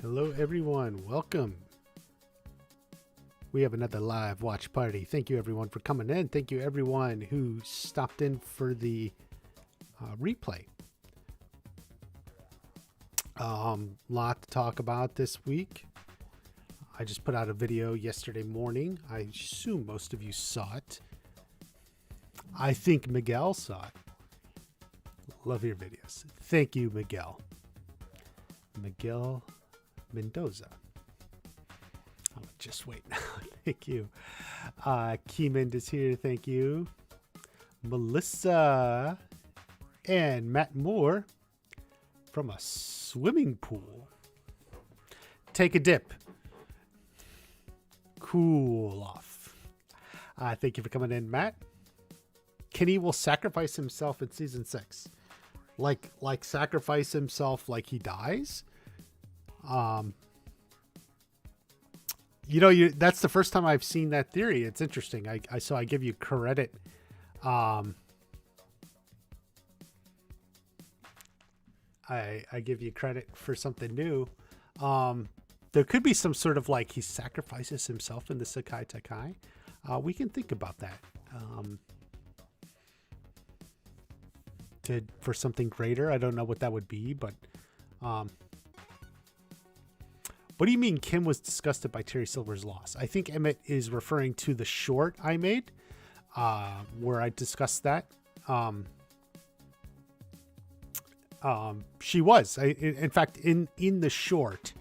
Hello everyone, welcome. We have another live watch party. Thank you everyone for coming in. Thank you everyone who stopped in for the replay. Lot to talk about this week. I just put out a video yesterday morning. I assume most of you saw it. I think Miguel saw it. Love your videos. Thank you, Miguel. Miguel Mendoza. Oh, just wait. Thank you. Keemond is here. Thank you. Melissa and Matt Moore from a swimming pool. Take a dip. Cool off. Thank you for coming in, Matt. Kenny will sacrifice himself in season 6. Like sacrifice himself like he dies. That's the first time I've seen that theory. It's interesting. I give you credit. I give you credit for something new. There could be some sort of like he sacrifices himself in the Sekai Tekai. We can think about that. For something greater. I don't know what that would be, but what do you mean Kim was disgusted by Terry Silver's loss? I think Emmett is referring to the short I made where I discussed that. She was. In fact, in the short,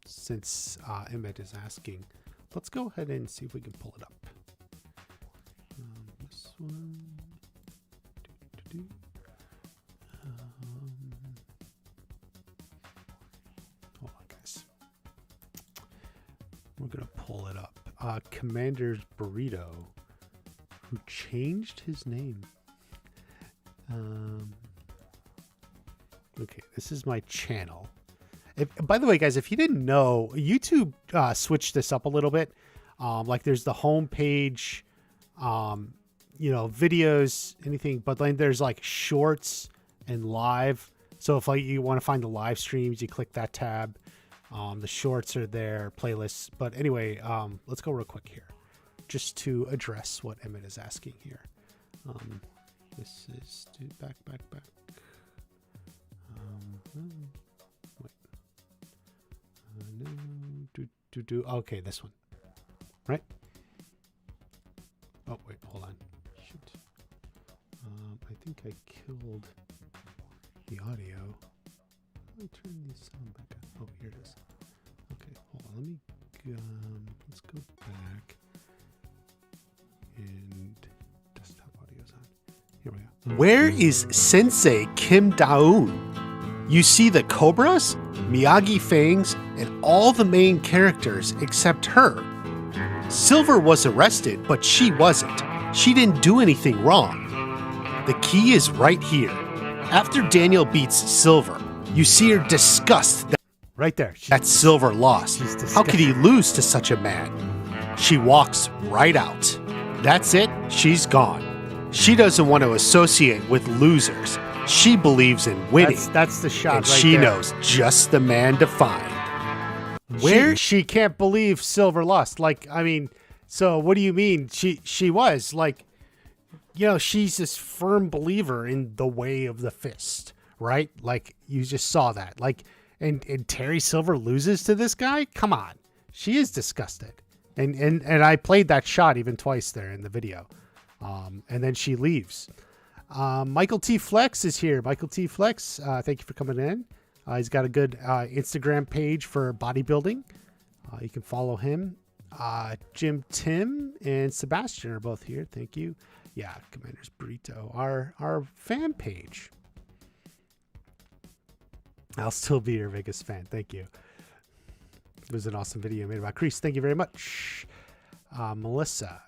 since Emmett is asking, let's go ahead and see if we can pull it up. This one. Hold on, guys. We're going to pull it up. Commander's Burrito, who changed his name. Okay, this is my channel. By the way, guys, if you didn't know, YouTube switched this up a little bit. Like there's the home page, videos, anything, but then there's like shorts and live. So if like you want to find the live streams, you click that tab. The shorts are there, playlists. But anyway, let's go real quick here, just to address what Emmett is asking here. This is back. Okay, this one, right? Oh wait, hold on. Shoot. I think I killed the audio. Let me turn the sound back up. Oh, here it is. Okay, hold on. Let me let's go back. And desktop audio's on. Here we go. Where is Sensei Kim Da-eun? You see the Cobras, Miyagi Fangs, and all the main characters except her. Silver was arrested, but she wasn't. She didn't do anything wrong. The key is right here. After Daniel beats Silver, you see her disgust right there. That Silver lost. How could he lose to such a man? She walks right out. That's it. She's gone. She doesn't want to associate with losers. She believes in winning. That's the shot, and right she there. Knows just the man to find. Where she can't believe Silver lost. Like, I mean, so what do you mean? She was like, she's this firm believer in the way of the fist, right? Like you just saw that. Like, and Terry Silver loses to this guy. Come on, she is disgusted. And I played that shot even twice there in the video. And then she leaves. Michael T. Flex is here. Michael T. Flex, thank you for coming in. He's got a good Instagram page for bodybuilding. You can follow him. Jim, Tim, and Sebastian are both here. Thank you. Yeah, Commander's Burrito, our fan page. I'll still be your biggest fan. Thank you. It was an awesome video made about Kreese. Thank you very much. Melissa.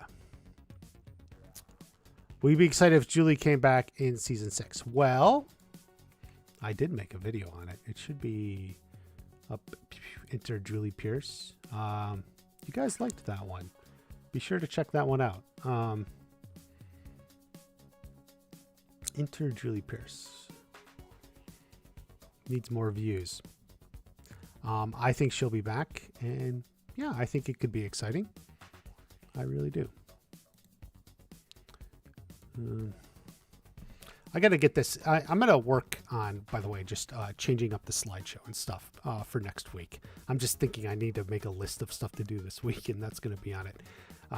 Will you be excited if Julie came back in season 6? Well, I did make a video on it. It should be up. Enter Julie Pierce. You guys liked that one. Be sure to check that one out. Enter Julie Pierce. Needs more views. I think she'll be back, and yeah, I think it could be exciting. I really do. I got to get this. I'm going to work on, by the way, just changing up the slideshow and stuff for next week. I'm just thinking I need to make a list of stuff to do this week, and that's going to be on it.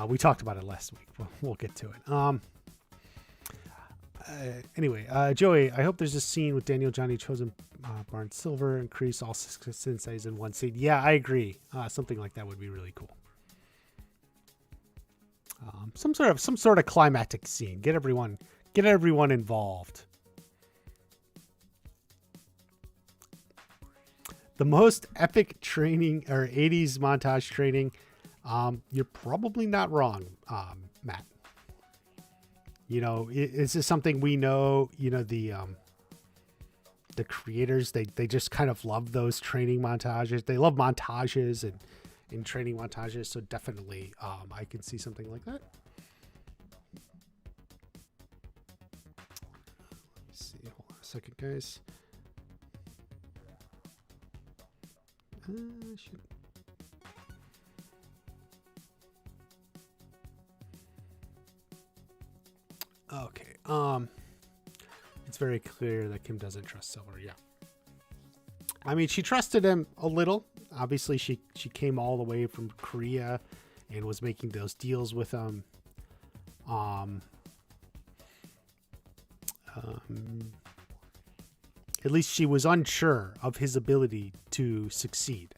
We talked about it last week. We'll get to it. Anyway, Joey, I hope there's a scene with Daniel, Johnny, Chosen, Barnes, Silver, increase all six senseis in one scene. Yeah, I agree. Something like that would be really cool. Some sort of climactic scene. Get everyone involved. The most epic training or 80s montage training. You're probably not wrong, Matt. You know, is this something we know? You know, the creators, they just kind of love those training montages. They love montages and training montages. So definitely, I can see something like that. Let's see. Hold on a second, guys. Shoot. Okay. It's very clear that Kim doesn't trust Silver. Yeah. I mean, she trusted him a little. Obviously, she came all the way from Korea and was making those deals with him. At least she was unsure of his ability to succeed.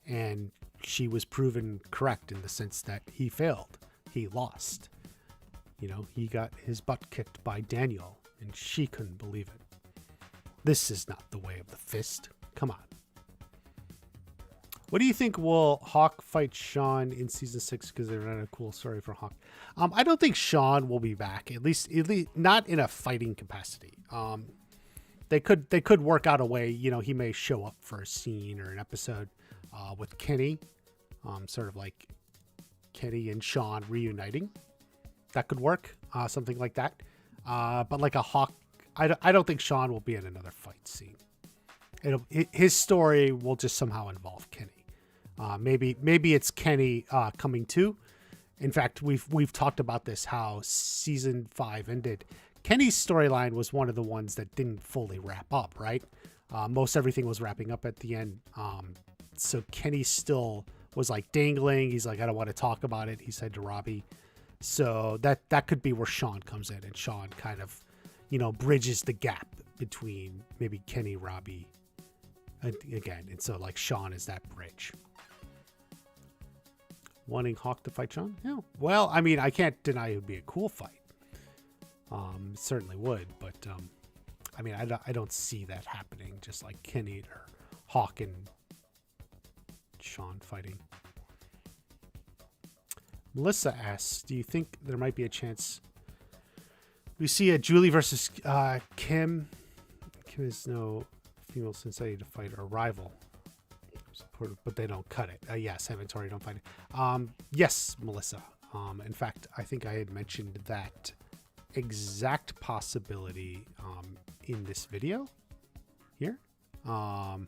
And she was proven correct in the sense that he failed. He lost. You know, he got his butt kicked by Daniel, and she couldn't believe it. This is not the way of the fist. Come on. What do you think? Will Hawk fight Sean in season 6 because they ran a cool story for Hawk? I don't think Sean will be back, at least not in a fighting capacity. They could work out a way. You know, he may show up for a scene or an episode with Kenny, sort of like Kenny and Sean reuniting. That could work, something like that. But like a Hawk, I don't think Sean will be in another fight scene. His story will just somehow involve Kenny. Maybe it's Kenny coming too. In fact, we've talked about this, how season 5 ended. Kenny's storyline was one of the ones that didn't fully wrap up, right? Most everything was wrapping up at the end. So Kenny still was like dangling. He's like, I don't want to talk about it, he said to Robbie. So that could be where Sean comes in, and Sean kind of, you know, bridges the gap between maybe Kenny, Robbie, again. And so like Sean is that bridge. Wanting Hawk to fight Sean? Yeah. Well, I mean, I can't deny it would be a cool fight. It certainly would, but I mean, I don't see that happening. Just like Kenny or Hawk and Sean fighting. Melissa asks, do you think there might be a chance we see a Julie versus Kim? Kim is no female sensei to fight or rival. But they don't cut it. Yes, inventory, don't fight it. Yes, Melissa. In fact, I think I had mentioned that exact possibility in this video here. The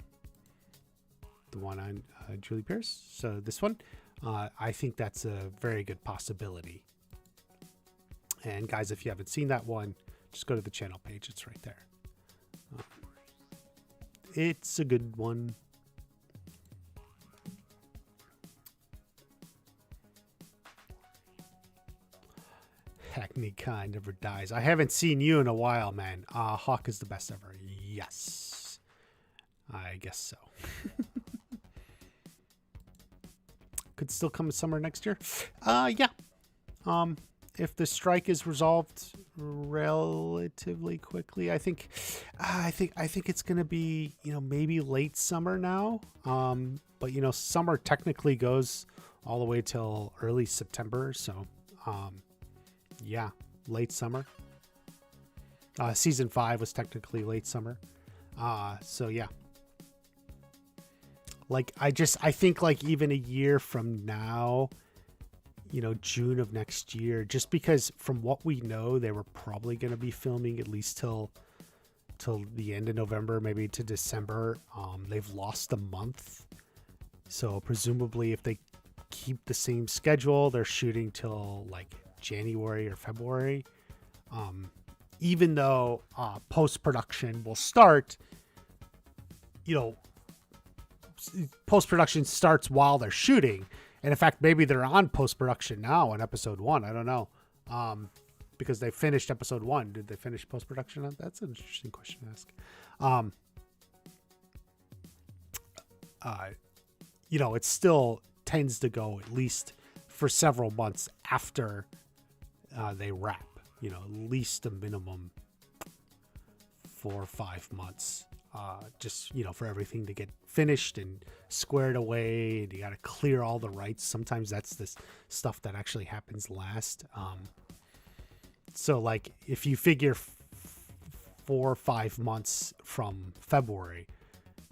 one on Julie Pierce. So this one. I think that's a very good possibility. And guys, if you haven't seen that one, just go to the channel page. It's right there. It's a good one. Hackney Khan never dies. I haven't seen you in a while, man. Hawk is the best ever. Yes. I guess so. Could still come summer next year. Yeah. If the strike is resolved relatively quickly, I think it's going to be, you know, maybe late summer now. But you know, summer technically goes all the way till early September. So, yeah, late summer. Season 5 was technically late summer. So yeah. Like, I think like even a year from now, you know, June of next year, just because from what we know, they were probably going to be filming at least till till the end of November, maybe to December. They've lost a month. So presumably if they keep the same schedule, they're shooting till like January or February. Even though post-production will start, post-production starts while they're shooting. And in fact, maybe they're on post-production now on episode 1. I don't know. Because they finished episode 1. Did they finish post-production on? That's an interesting question to ask. It still tends to go at least for several months after they wrap. At least a minimum 4 or 5 months. Just, for everything to get finished and squared away. And you got to clear all the rights. Sometimes that's this stuff that actually happens last. So, like, if you figure 4 or 5 months from February,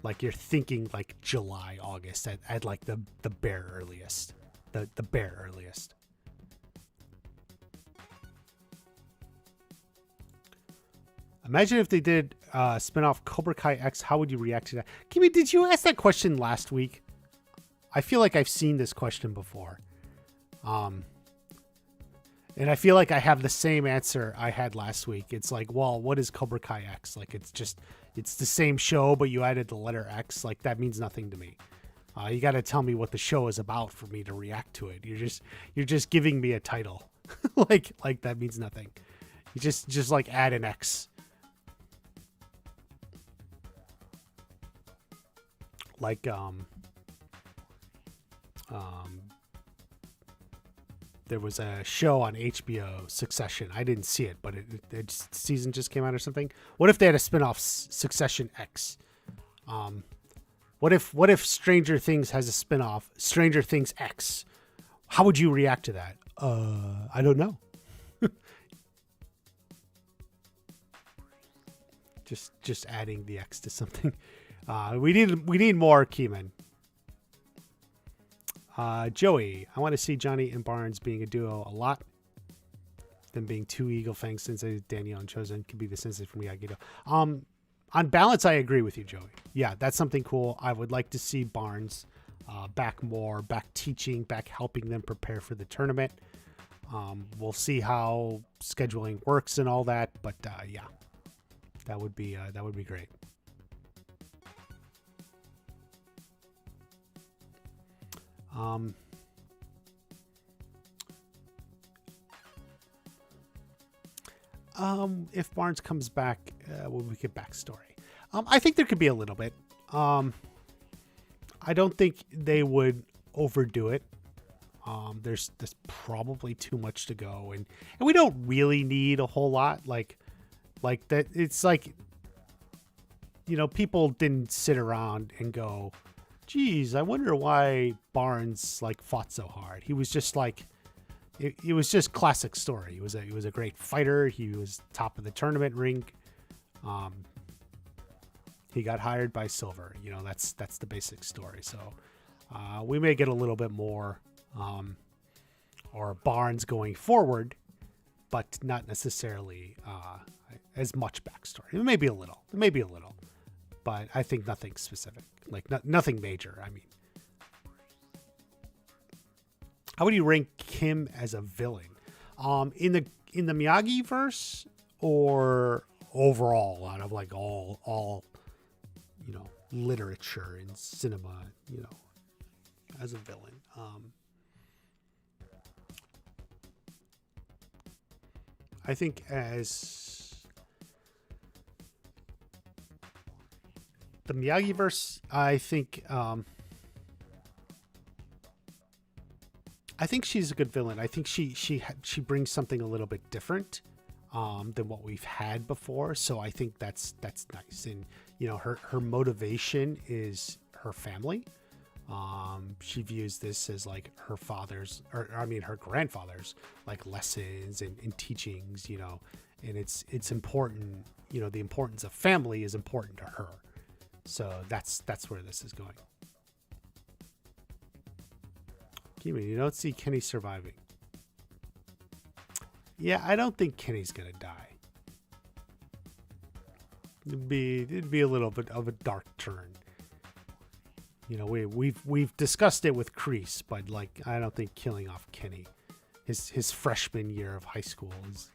like, you're thinking, like, July, August at like, the bare earliest. The bare earliest. Imagine if they did spin-off Cobra Kai X. How would you react to that? Kimi, did you ask that question last week? I feel like I've seen this question before. And I feel like I have the same answer I had last week. It's like, well, what is Cobra Kai X? Like, it's the same show, but you added the letter X. Like, that means nothing to me. You got to tell me what the show is about for me to react to it. You're just giving me a title. like that means nothing. You just like add an X. Like, there was a show on HBO, Succession. I didn't see it, but season just came out or something. What if they had a spinoff, Succession X? What if Stranger Things has a spinoff, Stranger Things X? How would you react to that? I don't know. just adding the X to something. We need more, Keyman. Joey, I want to see Johnny and Barnes being a duo a lot. Them being two Eagle Fang sensei, Daniel and Chosen could be the sensei from Miyagi-Do. On balance, I agree with you, Joey. Yeah, that's something cool. I would like to see Barnes back teaching, back helping them prepare for the tournament. We'll see how scheduling works and all that, but yeah, that would be great. If Barnes comes back, when we get backstory, I think there could be a little bit. I don't think they would overdo it. There's probably too much to go, and we don't really need a whole lot. Like that. It's like, people didn't sit around and go, geez, I wonder why Barnes fought so hard. He was just it was just classic story. He was a great fighter. He was top of the tournament rink. He got hired by Silver. That's the basic story. So we may get a little bit more, or Barnes going forward, but not necessarily as much backstory. It may be a little, but I think nothing specific, nothing major. I mean, how would you rank Kim as a villain? In the Miyagi verse, or overall out of all literature and cinema, as a villain? I think as the Miyagi verse, I think she's a good villain. I think she brings something a little bit different than what we've had before. So I think that's nice. And her motivation is her family. She views this as her father's, her grandfather's lessons and teachings. And it's important. The importance of family is important to her. So that's where this is going. You don't see Kenny surviving. Yeah, I don't think Kenny's gonna die. It'd be a little bit of a dark turn. You know, we've discussed it with Kreese, but like I don't think killing off Kenny, his freshman year of high school, is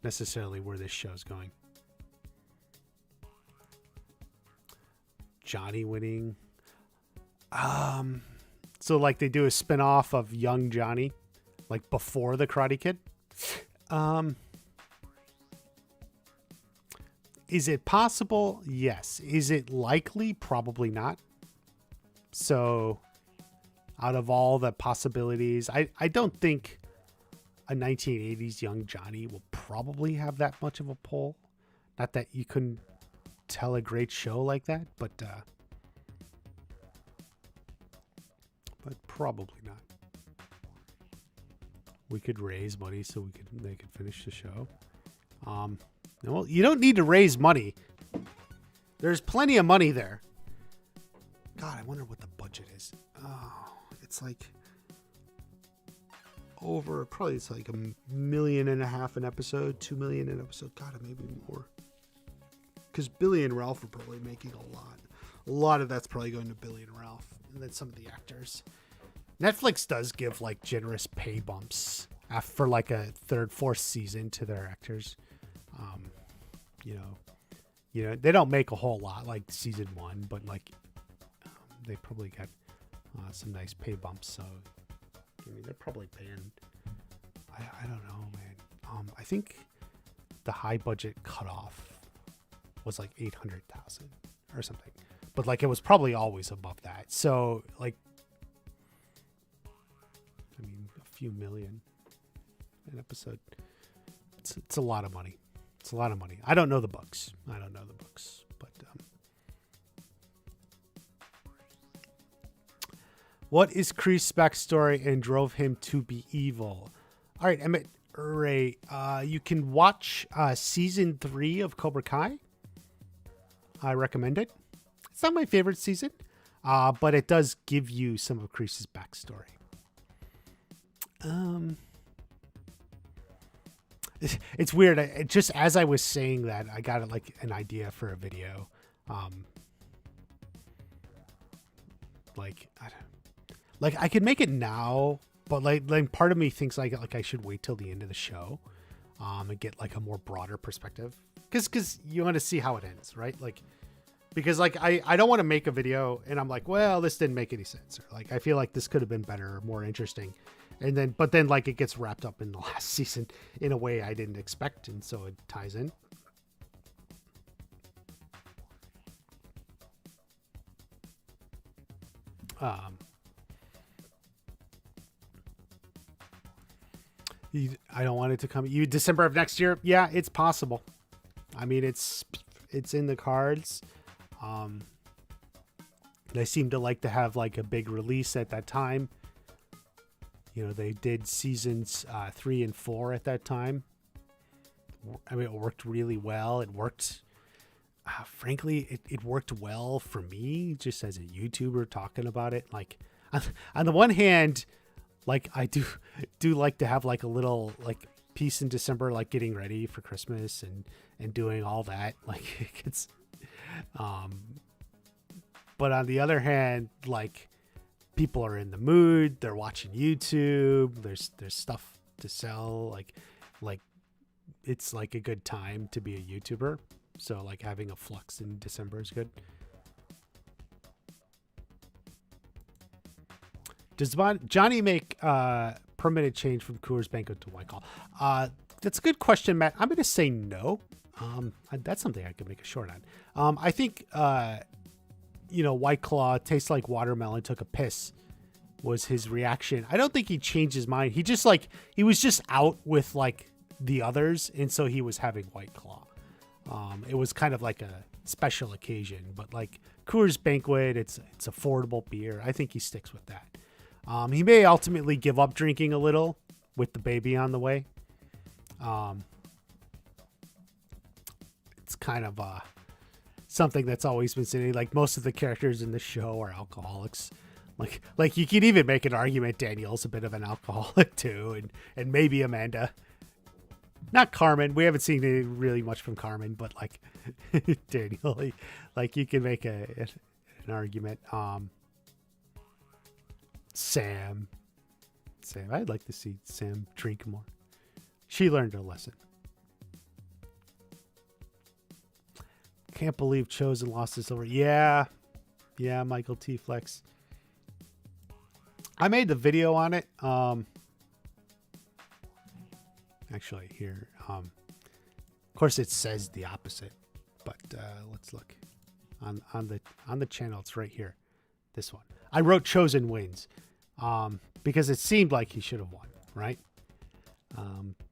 necessarily where this show's going. Johnny winning. So like they do a spinoff of young Johnny, like before the Karate Kid. Is it possible? Yes. Is it likely? Probably not. So out of all the possibilities, I don't think a 1980s young Johnny will probably have that much of a pull. Not that you couldn't tell a great show like that, but probably not. We could raise money so they could finish the show. Well, you don't need to raise money. There's plenty of money there. God, I wonder what the budget is. Oh, it's like it's like $1.5 million an episode, $2 million an episode. God, maybe more. Because Billy and Ralph are probably making a lot. A lot of that's probably going to Billy and Ralph, and then some of the actors. Netflix does give like generous pay bumps for like a third, fourth season to their actors. You know, they don't make a whole lot like season 1, but like they probably got some nice pay bumps. So I mean, they're probably paying. I don't know, man. I think the high budget cutoff was like 800,000 or something, but like it was probably always above that. So like, I mean, a few million an episode. It's a lot of money. It's a lot of money. I don't know the books, but what is Kreese's backstory and drove him to be evil? All right, Emmett Ray, you can watch season 3 of Cobra Kai. I recommend it. It's not my favorite season, but it does give you some of Kreese's backstory. It's weird. Just as I was saying that, I got like an idea for a video. I could make it now, but like part of me thinks like I should wait till the end of the show, and get like a more broader perspective. Because you want to see how it ends, right? Like, because like I don't want to make a video and I'm like, well, this didn't make any sense, or like I feel like this could have been better, or more interesting. But then like it gets wrapped up in the last season in a way I didn't expect, and so it ties in. I don't want it to come. December of next year? Yeah, it's possible. I mean, it's in the cards. They seem to like to have like a big release at that time. You know, they did seasons 3 and 4 at that time. I mean, it worked really well. It worked, frankly, it worked well for me just as a YouTuber talking about it. Like, on the one hand, like I do like to have like a little like piece in December, like getting ready for Christmas and doing all that. Like it's, but on the other hand, like, people are in the mood. They're watching YouTube. There's stuff to sell. Like it's like a good time to be a YouTuber. So like having a flux in December is good. Does Johnny make permanent change from Coors Banquet to White Claw? That's a good question, Matt. I'm going to say no. That's something I could make a short on. I think White Claw tastes like watermelon, took a piss, was his reaction. I don't think he changed his mind. He was just out with like the others, and so he was having White Claw. It was kind of like a special occasion, but like Coors Banquet, it's affordable beer. I think he sticks with that. He may ultimately give up drinking a little with the baby on the way. It's kind of something that's always been sitting. Like most of the characters in the show are alcoholics. Like you could even make an argument Danielle's a bit of an alcoholic too, and maybe Amanda. Not Carmen. We haven't seen really much from Carmen, but like Daniel, like you can make an argument. Sam, I'd like to see Sam drink more. She learned her lesson. Can't believe Chosen lost his silver. Yeah, Michael T. Flex. I made the video on it. Actually, here. Of course, it says the opposite, but let's look on the channel. It's right here. This one. I wrote Chosen wins because it seemed like he should have won, right?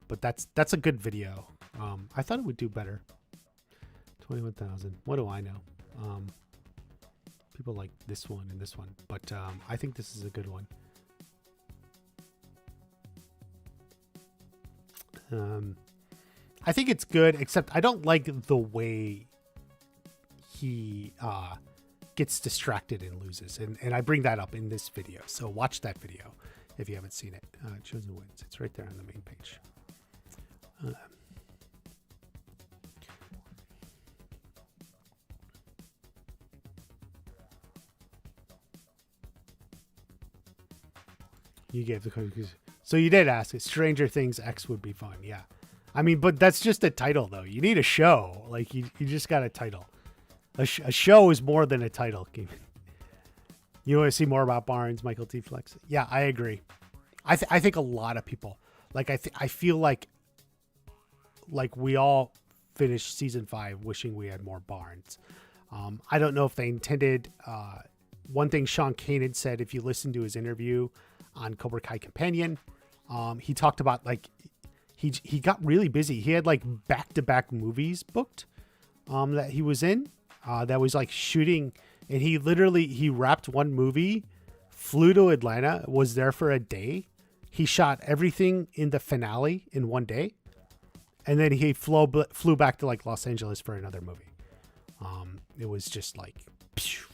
But that's a good video. I thought it would do better. 21,000. What do I know? People like this one and this one, but I think this is a good one. I think it's good, except I don't like the way he gets distracted and loses, and I bring that up in this video. So watch that video if you haven't seen it. Chosen wins. It's right there on the main page. You gave the code. So you did ask it. Stranger Things X would be fun. Yeah. I mean, but that's just a title, though. You need a show. Like, you just got a title. A show is more than a title. You want to see more about Barnes, Michael T. Flex? Yeah, I agree. I think a lot of people, like, I feel like we all finished season 5 wishing we had more Barnes. I don't know if they intended. One thing Sean Kanan said, if you listen to his interview on Cobra Kai Companion, he talked about like he got really busy. He had like back-to-back movies booked that he was in that was like shooting, and he wrapped one movie, flew to Atlanta, was there for a day. He shot everything in the finale in one day, and then he flew back to like Los Angeles for another movie. It was just like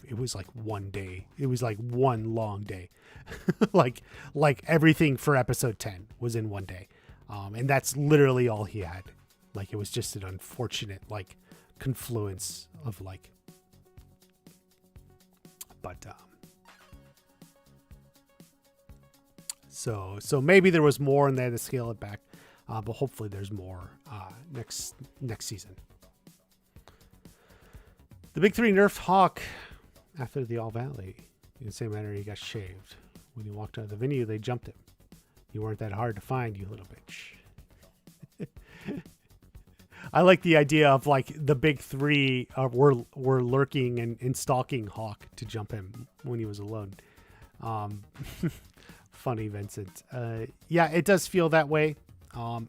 it was like one day. It was like one long day. like everything for episode 10 was in one day. And that's literally all he had. Like, it was just an unfortunate like confluence of like, but so maybe there was more and they had to scale it back. But hopefully there's more next season. The Big Three nerfed Hawk after the All Valley. In the same manner, he got shaved. When he walked out of the venue, they jumped him. You weren't that hard to find, you little bitch. I like the idea of like the Big Three were lurking and stalking Hawk to jump him when he was alone. Funny, Vincent. Yeah, it does feel that way.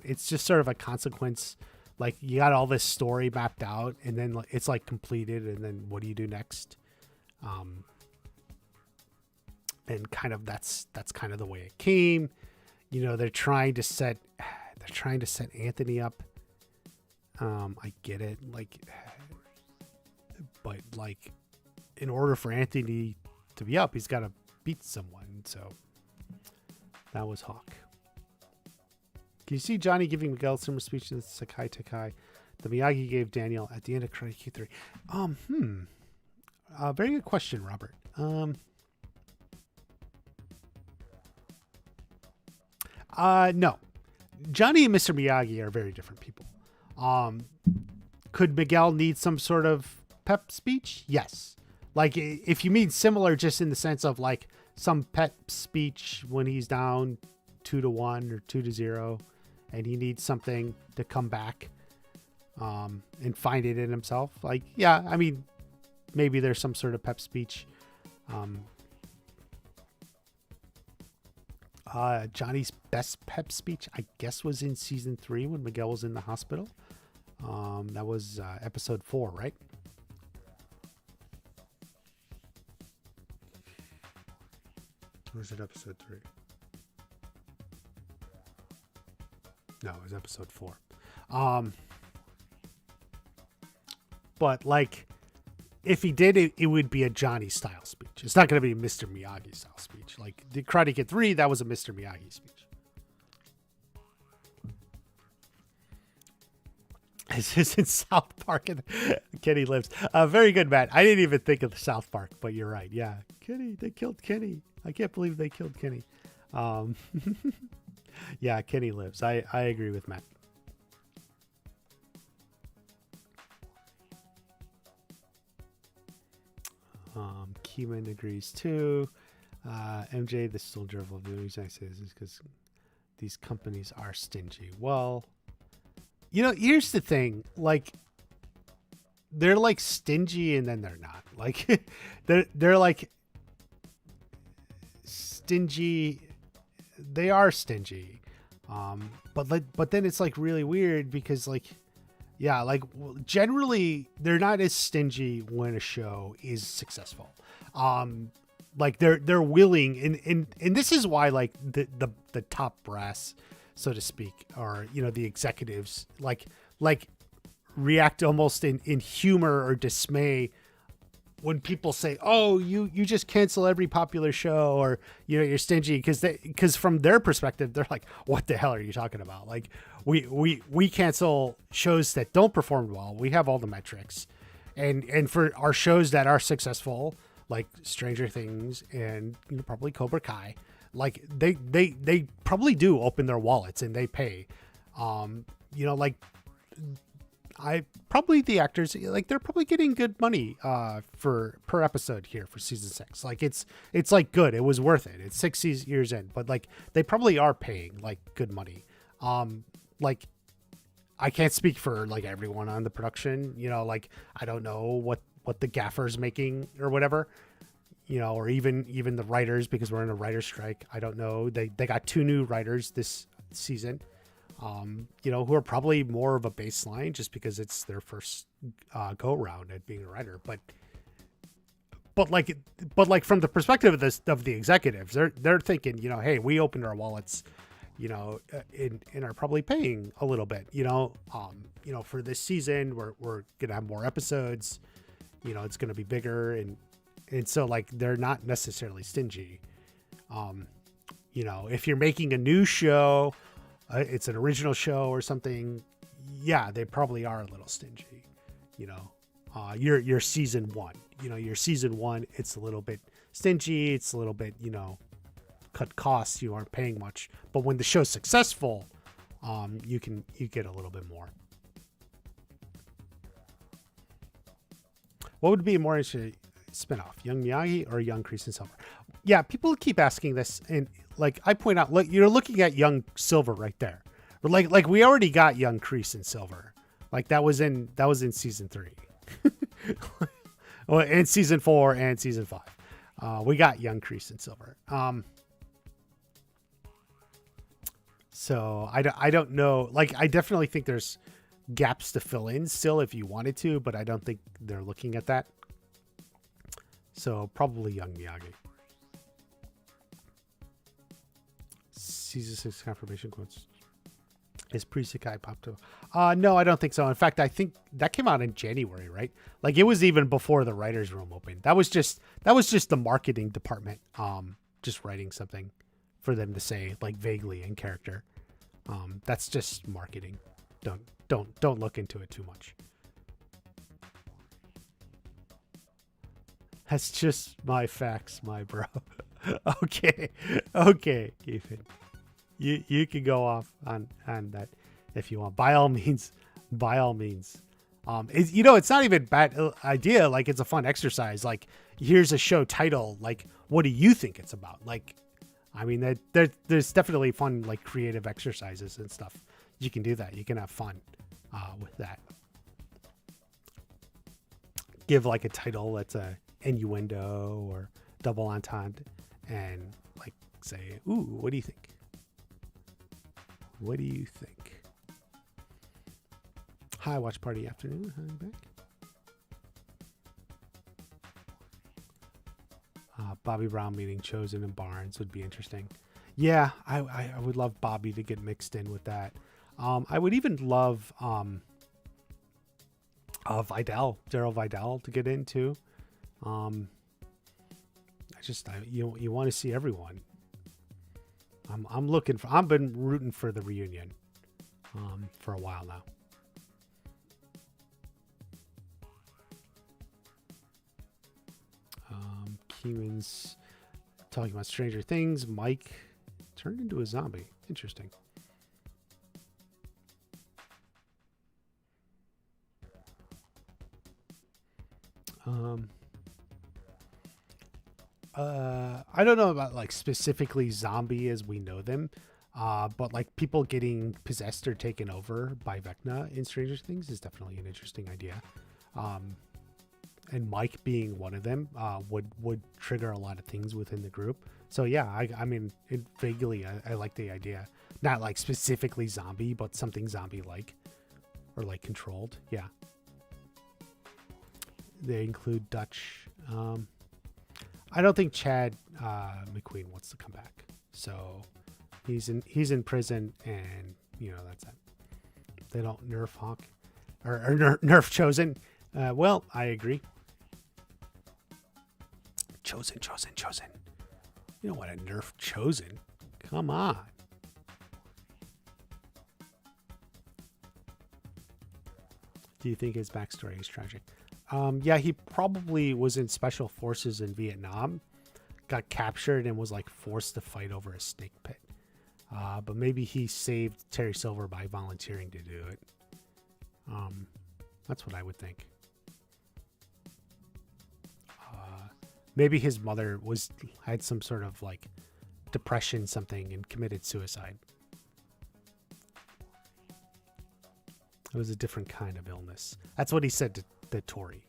It's just sort of a consequence. Like, you got all this story mapped out, and then it's like completed, and then what do you do next? And kind of that's kind of the way it came. You know, they're trying to set Anthony up. I get it, like, but like, in order for Anthony to be up, he's got to beat someone. So that was Hawk. Can you see Johnny giving Miguel a similar speech to the Sakai Takai that Miyagi gave Daniel at the end of Karate Kid 3? Very good question, Robert. No. Johnny and Mr. Miyagi are very different people. Could Miguel need some sort of pep speech? Yes. Like, if you mean similar just in the sense of like some pep speech when he's down 2-1 or 2-0 and he needs something to come back and find it in himself. Like, yeah, I mean, maybe there's some sort of pep speech. Johnny's best pep speech, I guess, was in season 3 when Miguel was in the hospital. That was episode 4, right? Or was it episode 3? No, it was episode 4. But like, if he did it, it would be a Johnny style speech. It's not going to be a Mr. Miyagi style speech. Like the Karate Kid 3, that was a Mr. Miyagi speech. It's just in South Park and Kenny lives. Very good, Matt. I didn't even think of the South Park, but you're right. Yeah, Kenny. They killed Kenny. I can't believe they killed Kenny. Um, yeah, Kenny lives. I agree with Matt. Keyman agrees too. MJ, the soldier of the reason I say this is because these companies are stingy. Well, here's the thing. Like, they're like stingy and then they're not. Like, they're like stingy. They are stingy. But then it's like really weird because like, yeah, like generally they're not as stingy when a show is successful. Like they're willing and this is why like the top brass, so to speak, or the executives like react almost in humor or dismay when people say, "Oh, you just cancel every popular show," or you're stingy, because from their perspective they're like, "What the hell are you talking about? Like we cancel shows that don't perform well. We have all the metrics, and for our shows that are successful, like Stranger Things and probably Cobra Kai, like they probably do open their wallets and they pay, like." The actors, like, they're probably getting good money per episode here for season 6. Like it's like good. It was worth it. It's 6 years in, but like they probably are paying like good money. Like I can't speak for like everyone on the production, like I don't know what the gaffer's making or whatever, or even the writers, because we're in a writer's strike. I don't know. They got 2 new writers this season. Who are probably more of a baseline just because it's their first go around at being a writer. But from the perspective of the executives, they're thinking, hey, we opened our wallets, and are probably paying a little bit, for this season. We're gonna have more episodes, it's gonna be bigger, and so like they're not necessarily stingy. If you're making a new show. It's an original show or something. Yeah, they probably are a little stingy. Your season 1. Your season 1. It's a little bit stingy. It's a little bit cut costs. You aren't paying much. But when the show's successful, you get a little bit more. What would be a more interesting spinoff, Young Miyagi or Young Kreese and Silver? Yeah, people keep asking this, and like I point out, look, you're looking at Young Silver right there. Like we already got Young Kreese and Silver. Like that was in season 3, well, and season 4 and season 5. We got Young Kreese and Silver. So I don't know. Like I definitely think there's gaps to fill in still if you wanted to, but I don't think they're looking at that. So probably Young Miyagi. Season 6 confirmation quotes. Is Pre-Sekai popped up? No, I don't think so. In fact, I think that came out in January, right? Like it was even before the writer's room opened. That was just the marketing department just writing something for them to say, like, vaguely in character. That's just marketing. Don't look into it too much. That's just my facts, my bro. Okay, Ethan. You can go off on that if you want. By all means. It's not even a bad idea. Like, it's a fun exercise. Like, here's a show title. Like, what do you think it's about? Like, I mean, there's definitely fun, like, creative exercises and stuff. You can do that. You can have fun with that. Give like a title that's a innuendo or double entendre, and like say, "Ooh, what do you think? What do you think?" Hi, Watch Party Afternoon. Hi, back. Bobby Brown meeting Chosen and Barnes would be interesting. Yeah, I would love Bobby to get mixed in with that. I would even love Daryl Vidal to get into. You want to see everyone. I've been rooting for the reunion for a while now. Keenan's talking about Stranger Things. Mike turned into a zombie. Interesting. I don't know about like specifically zombie as we know them, but like people getting possessed or taken over by Vecna in Stranger Things is definitely an interesting idea. And Mike being one of them would trigger a lot of things within the group. So yeah, I mean, vaguely, I like the idea. Not like specifically zombie, but something zombie-like or like controlled. Yeah. They include Dutch. I don't think Chad McQueen wants to come back. So he's in prison, and you know that's it. They don't nerf Hawk or nerf Chosen. Well, I agree. Chosen. You don't want to nerf Chosen. Come on. Do you think his backstory is tragic? Yeah, he probably was in special forces in Vietnam, got captured, and was like forced to fight over a snake pit. But maybe he saved Terry Silver by volunteering to do it. That's what I would think. Maybe his mother had some sort of like depression, something, and committed suicide. It was a different kind of illness. That's what he said to Tori.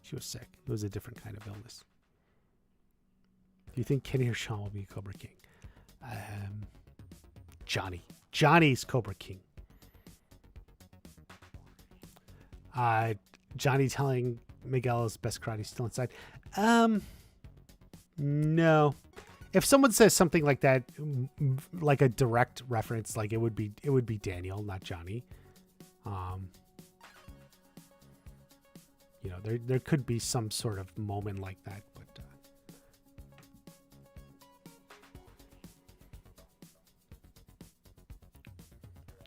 She was sick. It was a different kind of illness. Do you think Kenny or Sean will be Cobra King? Johnny's Cobra King. Johnny telling Miguel his best karate still inside. No. If someone says something like that, like a direct reference, like it would be Daniel, not Johnny. You know, there could be some sort of moment like that, but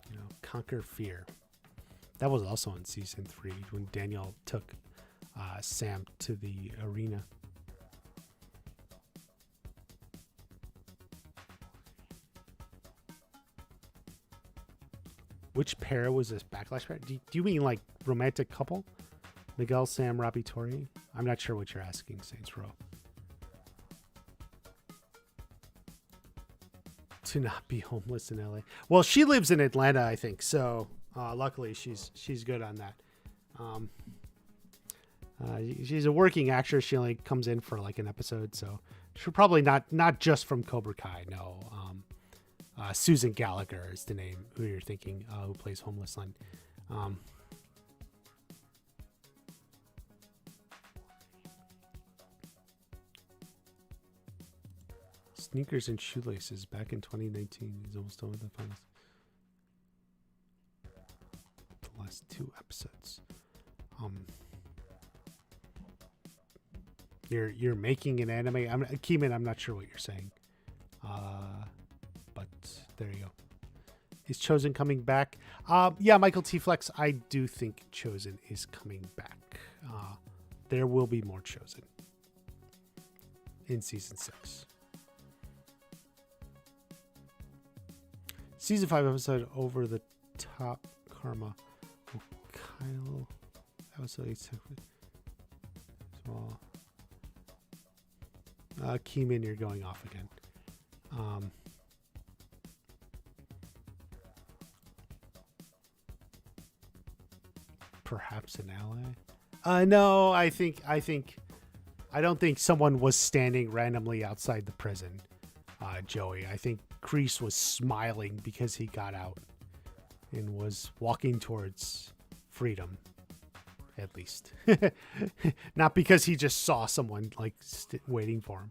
you know, conquer fear. That was also in season 3 when Daniel took Sam to the arena. Which pair was this backlash pair? Do you mean like romantic couple? Miguel, Sam, Robbie, Tori? I'm not sure what you're asking, Saints Row. To not be homeless in LA. Well, she lives in Atlanta, I think. So luckily she's good on that. She's a working actress. She only comes in for like an episode, so she'll probably not just from Cobra Kai. No, Susan Gallagher is the name who you're thinking, who plays Homeless Len. Sneakers and shoelaces back in 2019. He's almost done with the finals. The last 2 episodes. You're making an anime. Keeman, I'm not sure what you're saying. But there you go. Is Chosen coming back? Yeah, Michael T. Flex, I do think Chosen is coming back. There will be more Chosen in season 6. Season 5 episode Over the Top Karma. Oh, Kyle. Episode 8. Small. Keeman, you're going off again. Perhaps an ally? No, I don't think someone was standing randomly outside the prison, Joey. I think Kreese was smiling because he got out and was walking towards freedom, at least. Not because he just saw someone like waiting for him.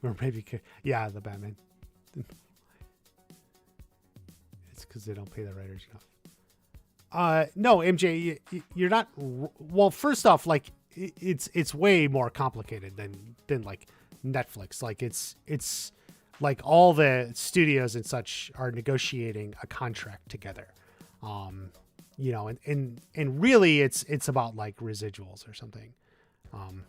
Or maybe, yeah, the Batman. It's because they don't pay the writers enough. No, MJ, you're not. Well, first off, like it's way more complicated than like Netflix. Like it's like all the studios and such are negotiating a contract together. You know, and really it's about like residuals or something. Um,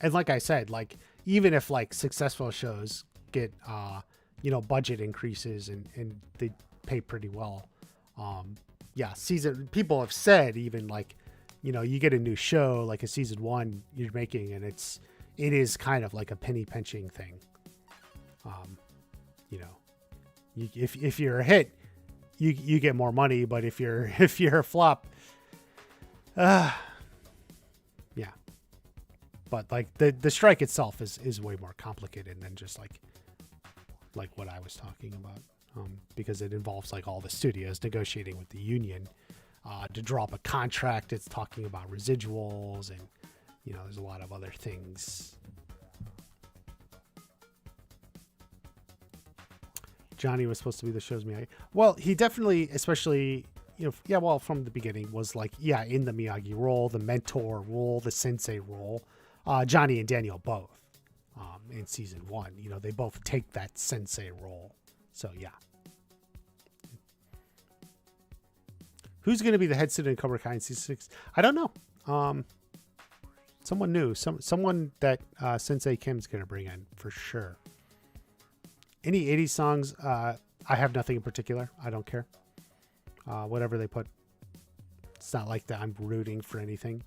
and like I said, like even if like successful shows get budget increases and they pay pretty well, yeah, season people have said even like you get a new show like a season 1 you're making and it is kind of like a penny pinching thing. If you're a hit, you get more money, but if you're a flop, yeah. But like the strike itself is way more complicated than just like what I was talking about, because it involves like all the studios negotiating with the union to drop a contract. It's talking about residuals and there's a lot of other things. Johnny was supposed to be the show's Miyagi. Well, he definitely, especially, from the beginning was like, in the Miyagi role, the mentor role, the sensei role. Johnny and Daniel both in season 1, they both take that sensei role. So, yeah. Who's going to be the head student in Cobra Kai in season 6? I don't know. Someone new, someone that Sensei Kim's going to bring in for sure. Any 80s songs, I have nothing in particular. I don't care. Whatever they put. It's not like that I'm rooting for anything.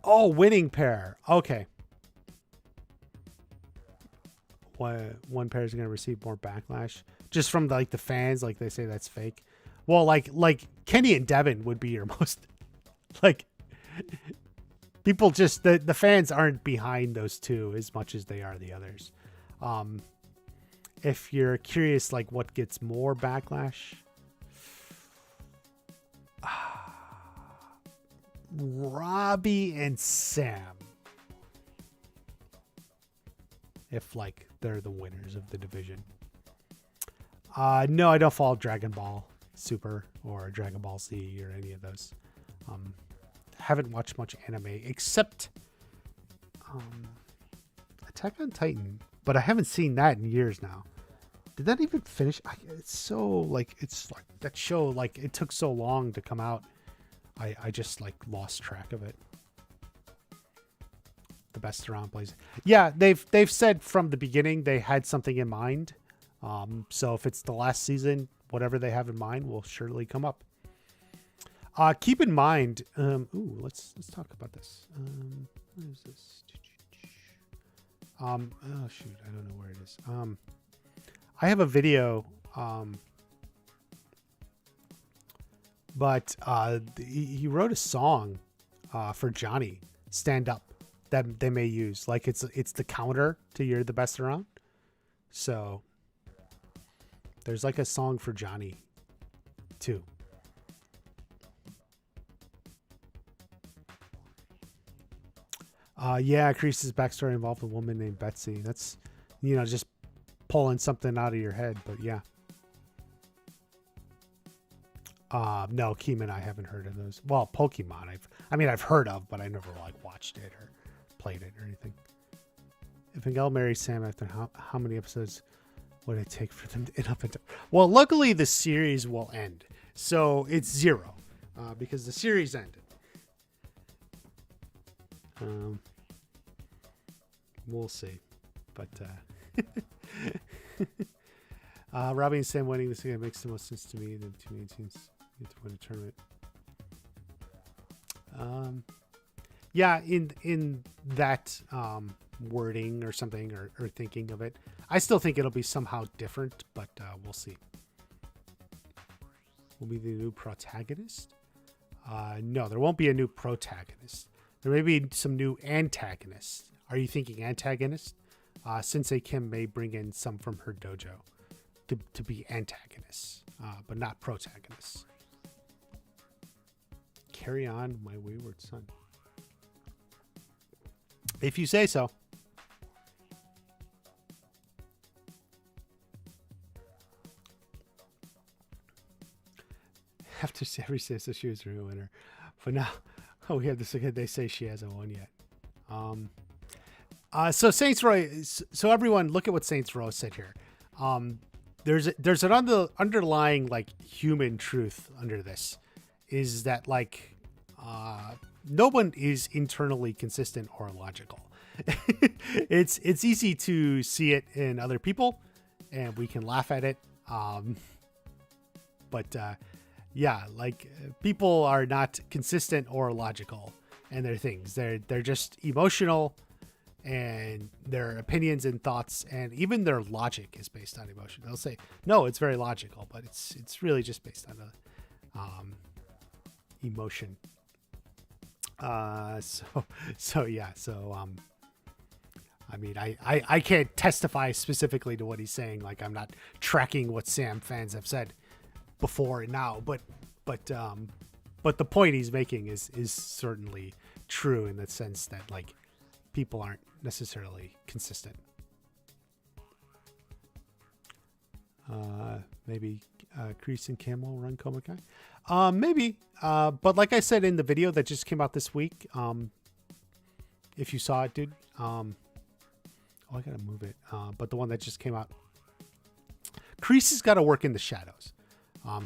Oh, winning pair. Okay. One pair is going to receive more backlash. Just from like the fans, like they say that's fake. Well, like Kenny and Devin would be your most... like... People just, the fans aren't behind those two as much as they are the others. If you're curious, like what gets more backlash, Robbie and Sam. If like they're the winners of the division. No, I don't follow Dragon Ball Super or Dragon Ball Z or any of those. Haven't watched much anime except Attack on Titan, but I haven't seen that in years now. Did that even finish? It's like that show, like it took so long to come out. I just like lost track of it. The best around plays. Yeah, they've said from the beginning they had something in mind. So if it's the last season, whatever they have in mind will surely come up. Keep in mind, let's talk about this. What is this? Oh shoot, I don't know where it is. I have a video, but he wrote a song for Johnny Stand Up that they may use. Like it's the counter to You're the Best Around. So there's like a song for Johnny too. Kreese's backstory involved a woman named Betsy. That's, just pulling something out of your head, but yeah. No, Keyman, I haven't heard of those. Well, Pokemon, I've heard of, but I never like watched it or played it or anything. If Miguel marries Sam after how many episodes would it take for them to end up into? Well, luckily the series will end, so it's 0, because the series ended. We'll see, but Robbie and Sam winning this game makes the most sense to me than two main teams to win a tournament. In that wording or something or thinking of it, I still think it'll be somehow different, but we'll see. Will be the new protagonist? No, there won't be a new protagonist. There may be some new antagonists. Are you thinking antagonist? Sensei Kim may bring in some from her dojo to be antagonists, but not protagonists. Carry on, my wayward son. If you say so. After every sister, she was a real winner. But now, we have this again. They say she hasn't won yet. So Saints Row. So everyone, look at what Saints Row said here. there's an underlying like human truth under this, is that like no one is internally consistent or logical. It's easy to see it in other people, and we can laugh at it. But yeah, like people are not consistent or logical in their things. They're just emotional, and their opinions and thoughts and even their logic is based on emotion. They'll say, no, it's very logical, but it's really just based on emotion. So yeah. I mean, I can't testify specifically to what he's saying. Like, I'm not tracking what Sam fans have said before and now, but the point he's making is certainly true in the sense that like people aren't necessarily consistent. Maybe Kreese and Cam will run Cobra Kai. Maybe. But like I said in the video that just came out this week, if you saw it, dude, I gotta move it. But the one that just came out, Kreese has got to work in the shadows.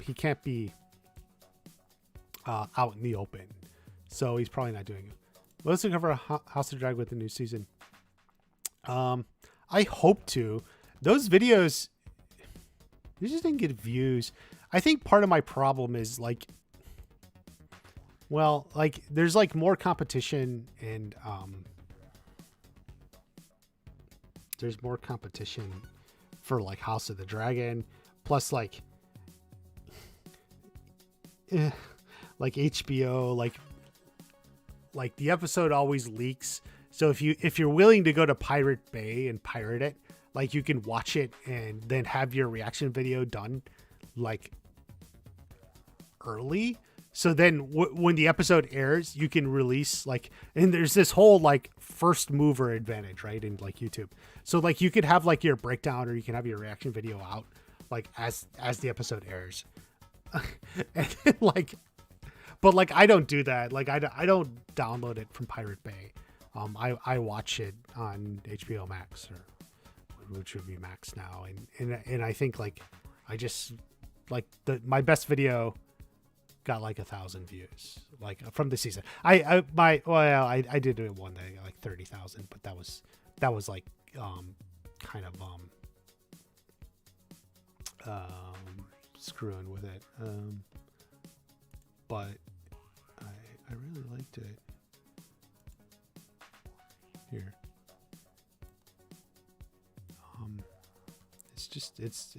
He can't be out in the open, so he's probably not doing it. Let's cover House of Drag with the new season. I hope to. Those videos, they just didn't get views. I think part of my problem is like, well, like there's like more competition, and there's more competition for like House of the Dragon, plus like like HBO, like the episode always leaks. So if you're willing to go to Pirate Bay and pirate it, like you can watch it and then have your reaction video done like early. So then when the episode airs, you can release like, and there's this whole like first mover advantage, right? In like YouTube. So like you could have like your breakdown, or you can have your reaction video out like as the episode airs. And then, like, but like I don't do that. Like I don't download it from Pirate Bay. I watch it on HBO Max, or which would be Max now, and I think like I just like my best video got like 1,000 views like from the season. I did it one day like 30,000, but that was like kind of screwing with it, but I really liked it. Here, it's just it's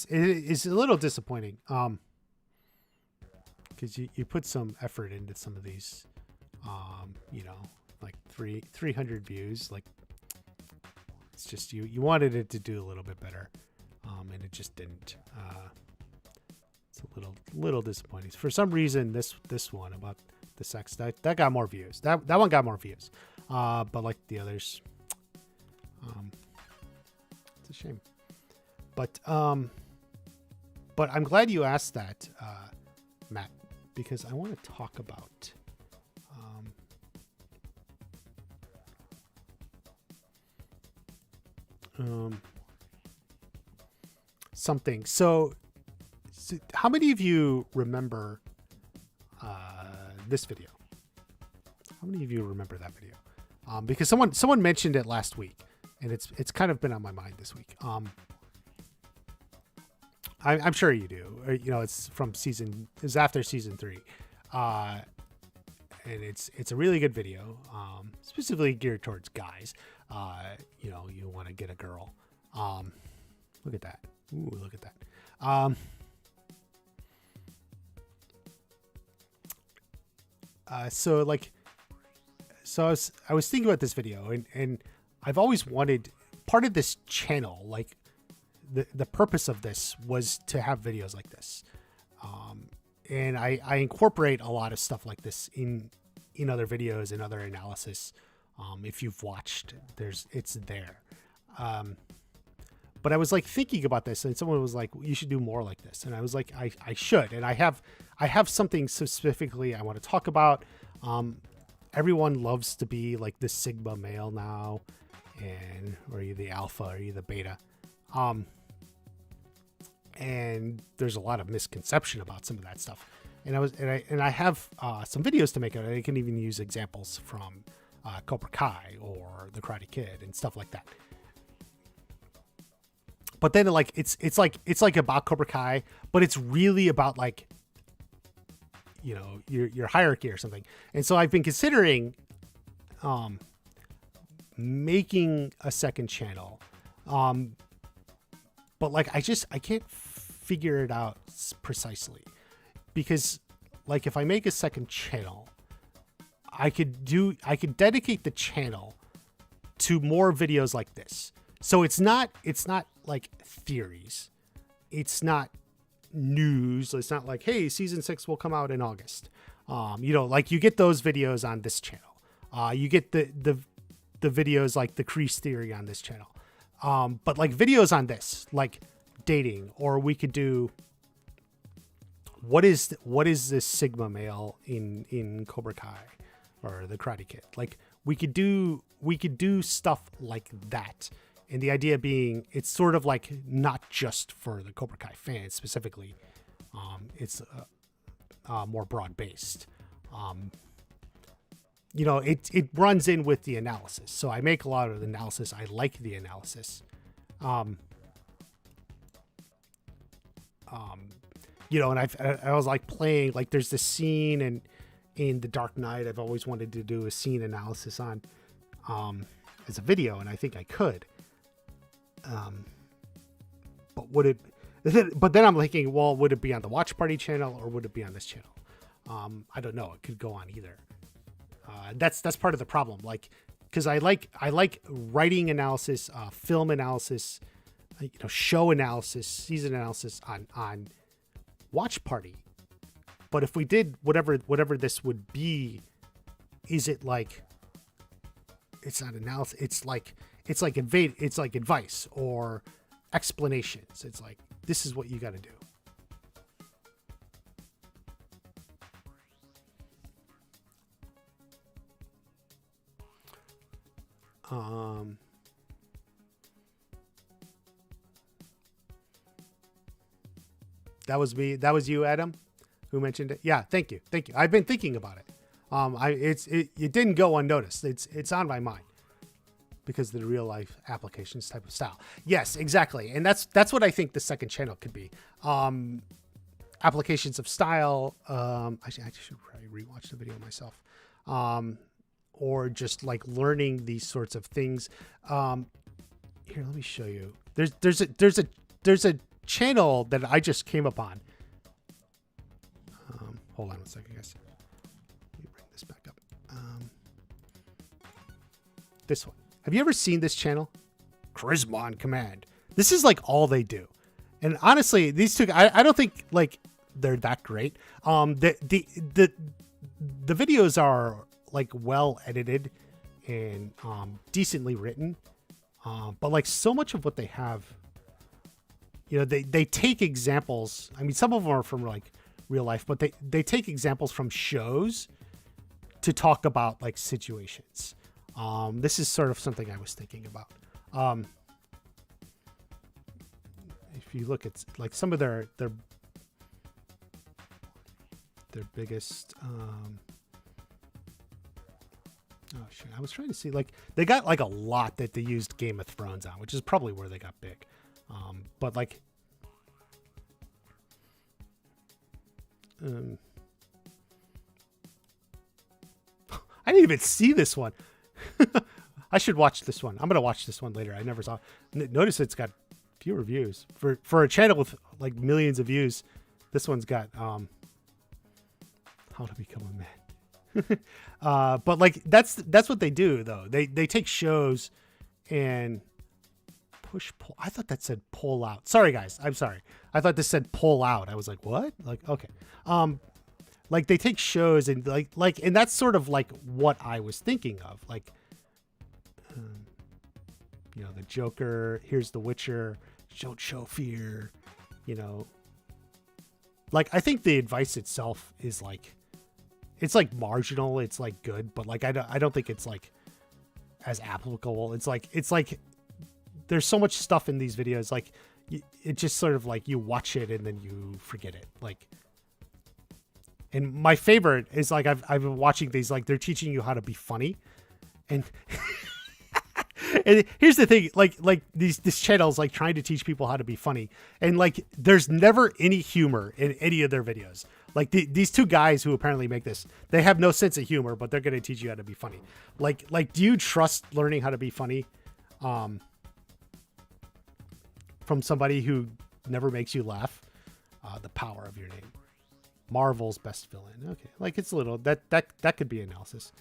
a little disappointing, because you put some effort into some of these, you know, like 300 views, like it's just you wanted it to do a little bit better, and it just didn't. It's a little disappointing. For some reason, this one about the sex that got more views. That one got more views, but like the others, it's a shame. But I'm glad you asked that, Matt, because I want to talk about something. So how many of you remember this video? How many of you remember that video? Because someone mentioned it last week, and it's kind of been on my mind this week. I'm sure you do. You know, it's after season 3, and it's a really good video, specifically geared towards guys. You know, you want to get a girl. Look at that. Ooh, look at that. So I was thinking about this video, and I've always wanted, part of this channel, like the purpose of this was to have videos like this. And I incorporate a lot of stuff like this in other videos and other analysis. If you've watched, it's there. But I was like thinking about this, and someone was like, you should do more like this. And I was like, I should. And I have something specifically I want to talk about. Everyone loves to be like the Sigma male now, or you're the alpha, or you're the beta. and there's a lot of misconception about some of that stuff. And I have some videos to make it. I can even use examples from Cobra Kai or the Karate Kid and stuff like that. But then like it's like about Cobra Kai, but it's really about like, you know, your hierarchy or something. And so I've been considering making a second channel. But like I can't figure it out precisely, because like if I make a second channel, I could dedicate the channel to more videos like this. So it's not like theories. It's not news. It's not like, hey, season 6 will come out in August. You know, like you get those videos on this channel. You get the videos like the Crease theory on this channel. But like videos on this, like dating, or we could do what is this Sigma male in Cobra Kai or the Karate Kid. Like we could do stuff like that. And the idea being, it's sort of like not just for the Cobra Kai fans specifically. It's more broad based. You know, it runs in with the analysis. So I make a lot of the analysis. I like the analysis. You know, and I was like playing, like there's this scene in The Dark Knight I've always wanted to do a scene analysis on as a video, and I think I could. But then I'm thinking, well, would it be on the Watch Party channel or would it be on this channel? I don't know. It could go on either. That's part of the problem. Like, because I like writing analysis, film analysis, you know, show analysis, season analysis on Watch Party. But if we did whatever this would be, is it like, it's not analysis. It's like advice or explanations. It's like, this is what you got to do. That was me. That was you, Adam, who mentioned it. Yeah. Thank you. I've been thinking about it. It didn't go unnoticed. It's on my mind because of the real life applications type of style. Yes, exactly. And that's what I think the second channel could be. Applications of style. I should probably rewatch the video myself. Or just like learning these sorts of things. Here, let me show you. There's a channel that I just came upon. Hold on one second, guys. Let me bring this back up. This one. Have you ever seen this channel? Charisma on Command. This is like all they do. And honestly, these two, I don't think like they're that great. The videos are like well edited and decently written. But like so much of what they have, you know, they take examples. I mean, some of them are from like real life, but they take examples from shows to talk about like situations. This is sort of something I was thinking about. If you look at like some of their biggest, oh shit, I was trying to see, like they got like a lot that they used Game of Thrones on, which is probably where they got big. But like, I didn't even see this one. I should watch this one. I'm going to watch this one later. I never saw. Notice it's got fewer views for a channel with like millions of views. This one's got, how to become a man. But like, that's what they do though. They take shows and pull. I thought that said pull out. Sorry guys. I'm sorry. I thought this said pull out. I was like, what? Like, okay. Like they take shows and like, and that's sort of like what I was thinking of. Like, you know, the Joker, here's the Witcher, don't show fear, you know, like, I think the advice itself is like, it's like marginal. It's like good, but like, I don't think it's like as applicable. It's like, there's so much stuff in these videos. Like it just sort of like you watch it and then you forget it. Like, and my favorite is like I've been watching these, like they're teaching you how to be funny, and and here's the thing, like these channels like trying to teach people how to be funny, and like there's never any humor in any of their videos. Like these two guys who apparently make this, they have no sense of humor, but they're going to teach you how to be funny. Like do you trust learning how to be funny from somebody who never makes you laugh? The power of your name. Marvel's best villain. Okay, like it's a little that could be analysis.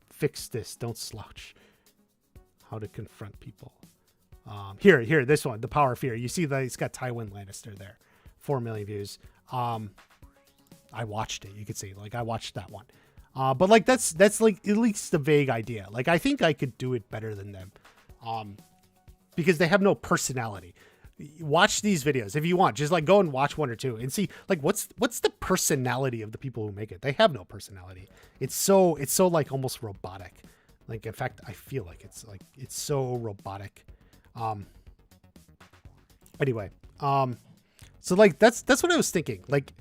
Fix this, don't slouch. How to confront people. Here, this one, The Power of Fear. You see that it's got Tywin Lannister there. 4 million views. I watched it. You could see, like I watched that one. But like that's like at least the vague idea. Like I think I could do it better than them. Because they have no personality. Watch these videos if you want. Just like go and watch one or two and see like what's the personality of the people who make it. They have no personality. It's so like almost robotic. Like in fact, I feel like it's so robotic. Anyway, so like that's what I was thinking. Like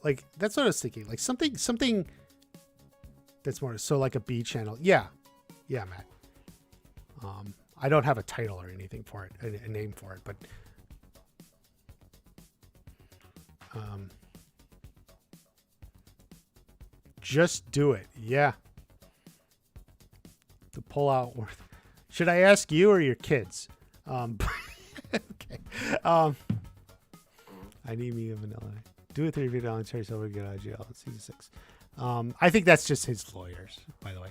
like that's what I was thinking. Like something that's more so like a B channel. Yeah, Matt. I don't have a title or anything for it, a name for it, but just do it. Yeah. The pull out. Should I ask you or your kids? Okay. I need me a vanilla. Do a 3 video on Cherry Silver, get out of jail. Season 6. I think that's just his lawyers, by the way.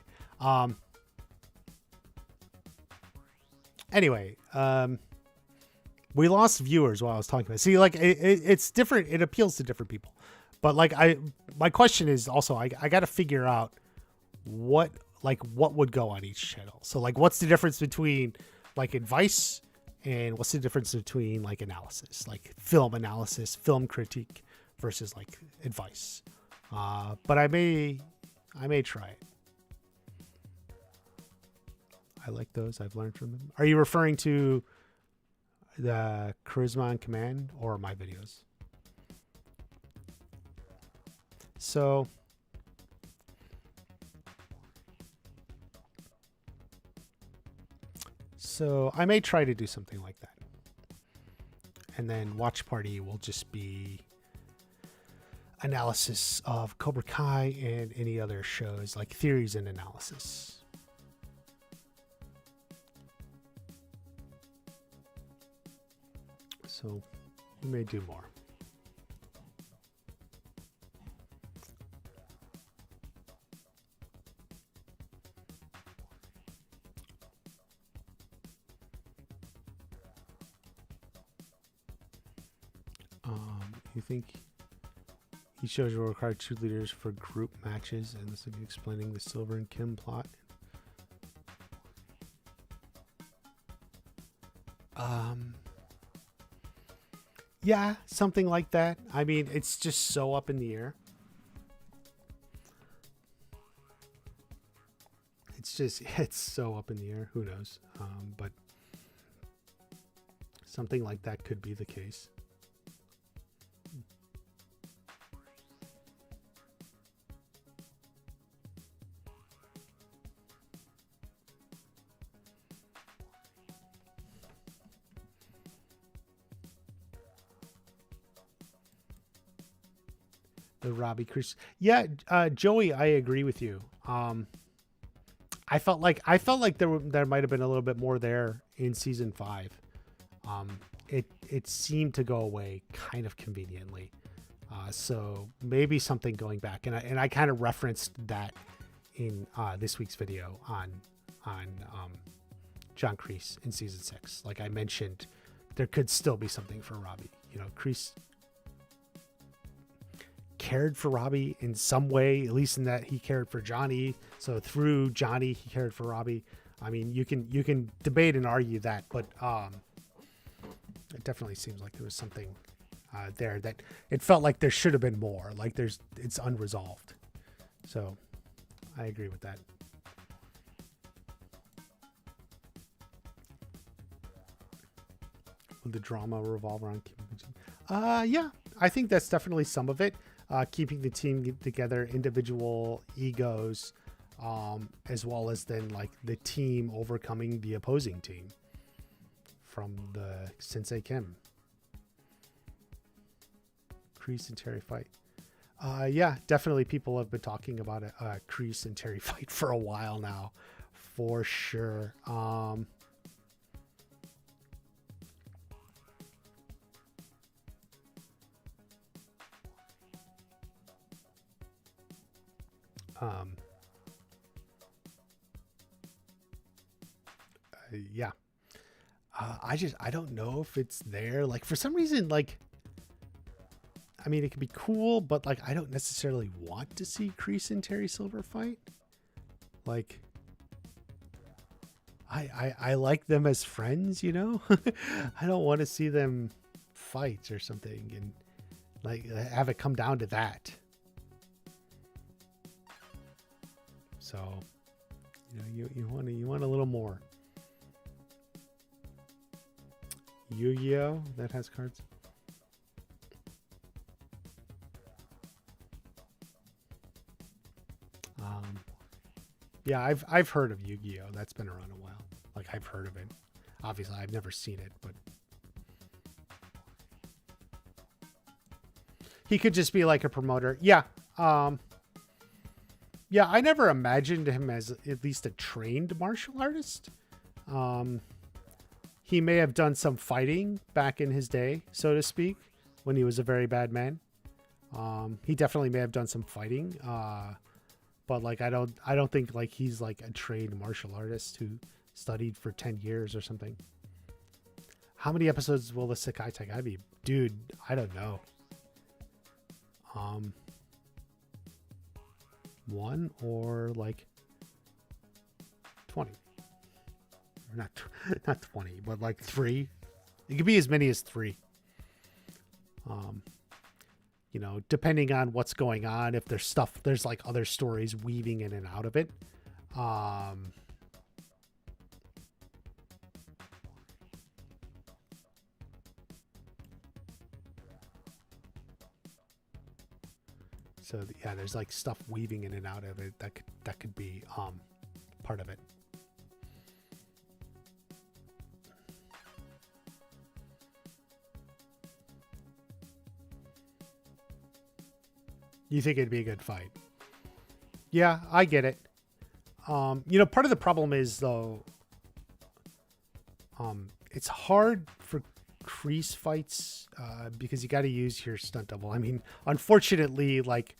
Anyway, we lost viewers while I was talking about it. See, like it's different. It appeals to different people. But like my question is also, I got to figure out what would go on each channel. So like, what's the difference between like advice and what's the difference between like analysis, like film analysis, film critique versus like advice. But I may try it. I like those. I've learned from them. Are you referring to the Charisma on Command or my videos? So I may try to do something like that. And then Watch Party will just be analysis of Cobra Kai and any other shows, like theories and analysis. So we may do more. You think he shows will require 2 leaders for group matches, and this will be explaining the Silver and Kim plot? Yeah, something like that. I mean, it's just so up in the air. It's so up in the air. Who knows? But something like that could be the case. The Robbie Chris. Yeah, Joey, I agree with you. I felt like there might have been a little bit more there in season 5. It seemed to go away kind of conveniently. So maybe something going back, and I kind of referenced that in this week's video on John Kreese in season 6. Like I mentioned, there could still be something for Robbie. You know, Kreese cared for Robbie in some way, at least in that he cared for Johnny. So through Johnny, he cared for Robbie. I mean, you can debate and argue that, but it definitely seems like there was something there that it felt like there should have been more. Like it's unresolved. So I agree with that. Would the drama revolve around keeping the team? Yeah, I think that's definitely some of it. Keeping the team together, individual egos, as well as then like the team overcoming the opposing team from the Sensei Kim. Kreese and Terry fight. Yeah, definitely people have been talking about a Kreese and Terry fight for a while now, for sure. Yeah. I don't know if it's there. Like for some reason, like, I mean, it could be cool, but like, I don't necessarily want to see Kreese and Terry Silver fight. Like, I like them as friends, you know. I don't want to see them fight or something and like have it come down to that. So, you know, you want a little more. Yu-Gi-Oh! That has cards. Yeah, I've heard of Yu-Gi-Oh! That's been around a while. Like I've heard of it. Obviously, I've never seen it, but he could just be like a promoter. Yeah. Yeah, I never imagined him as at least a trained martial artist. He may have done some fighting back in his day, so to speak, when he was a very bad man. He definitely may have done some fighting. But like I don't think like he's like a trained martial artist who studied for 10 years or something. How many episodes will the Sekai Taikai be? Dude, I don't know. One or like 20. Or not 20, but like 3. It could be as many as 3. You know, depending on what's going on, if there's like other stories weaving in and out of it. So yeah, there's like stuff weaving in and out of it that could be part of it. You think it'd be a good fight? Yeah, I get it. You know, part of the problem is though, it's hard for Kreese fights because you got to use your stunt double. I mean, unfortunately, like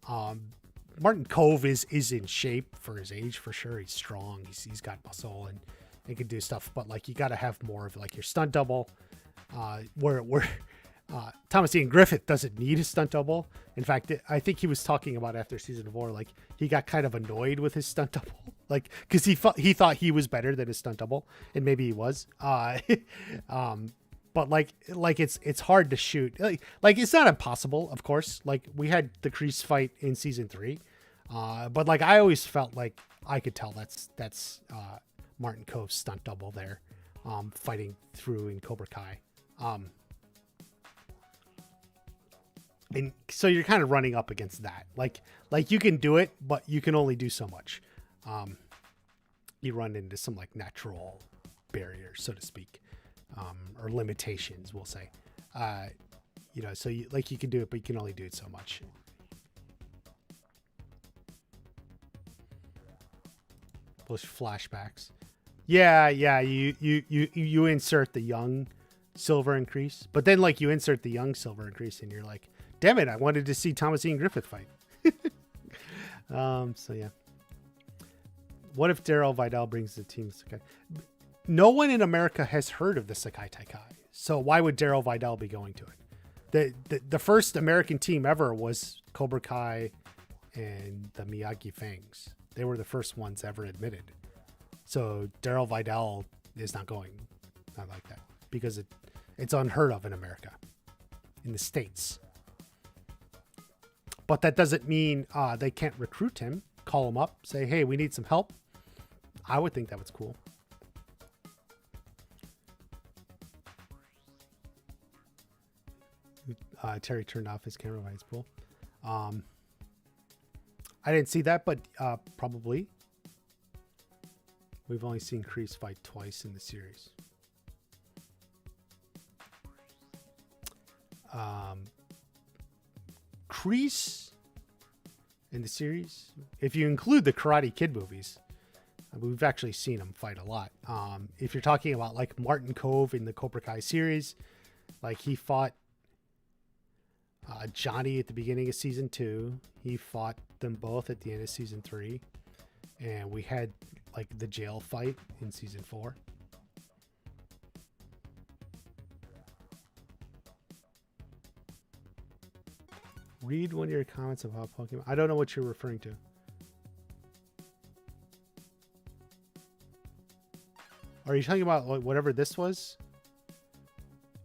Martin Kove is in shape for his age for sure. He's strong. He's got muscle and he can do stuff. But like you got to have more of like your stunt double. Where Thomas Ian Griffith doesn't need a stunt double. In fact, I think he was talking about after season 4, like he got kind of annoyed with his stunt double, like because he thought he was better than his stunt double, and maybe he was. But like it's hard to shoot. Like it's not impossible, of course. Like we had the Kreese fight in season 3, but like I always felt like I could tell that's Martin Kove's stunt double there, fighting through in Cobra Kai. And so you're kind of running up against that. Like you can do it, but you can only do so much. You run into some like natural barriers, so to speak, or limitations, we'll say. You know, so you can do it, but you can only do it so much. Those flashbacks. Yeah. You insert the young Silver and Kreese, but then like you insert the young Silver and Kreese, and you're like, damn it, I wanted to see Thomas Ian Griffith fight. So yeah. What if Daryl Vidal brings the team Sekai? No one in America has heard of the Sekai Taikai, so why would Daryl Vidal be going to it? The first American team ever was Cobra Kai and the Miyagi Fangs. They were the first ones ever admitted. So Daryl Vidal is not going. Not like that. Because it's unheard of in America. in the States. But that doesn't mean they can't recruit him, call him up, say, hey, we need some help. I would think that was cool. Terry turned off his camera by his pool. I didn't see that, but probably. We've only seen Kreese fight twice in the series. Kreese in the series, if you include the Karate Kid movies, we've actually seen him fight a lot. If you're talking about like Martin Kove in the Cobra Kai series, like he fought Johnny at the beginning of season 2. He fought them both at the end of season 3. And we had like the jail fight in season 4. Read one of your comments about Pokemon. I don't know what you're referring to. Are you talking about whatever this was?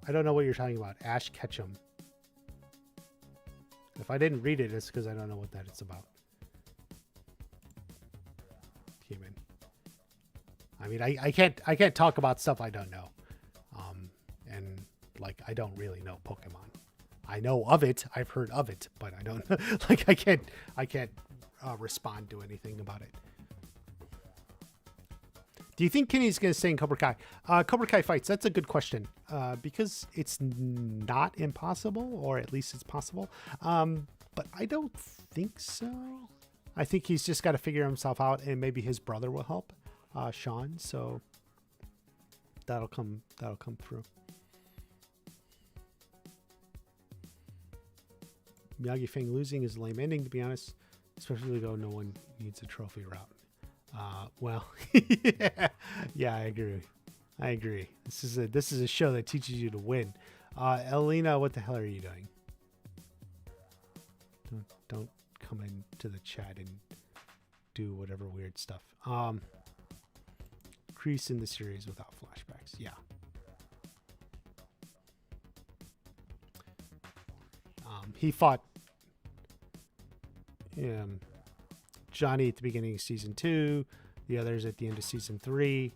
I don't know what you're talking about. Ash Ketchum. If I didn't read it, it's because I don't know what that is about. Came in. I mean, I can't talk about stuff I don't know. And like I don't really know Pokemon. I know of it. I've heard of it, but I don't like I can't respond to anything about it. Do you think Kenny's going to stay in Cobra Kai? Cobra Kai fights. That's a good question. Because it's not impossible, or at least it's possible. But I don't think so. I think he's just got to figure himself out, and maybe his brother will help, Sean. So that'll come through. Miyagi Fang losing is a lame ending, to be honest. Especially though no one needs a trophy route. Well, yeah, I agree. This is a show that teaches you to win. Elena, what the hell are you doing? Don't come into the chat and do whatever weird stuff. Kreese in the series without flashbacks. Yeah. He fought Johnny at the beginning of season 2, the others at the end of season 3,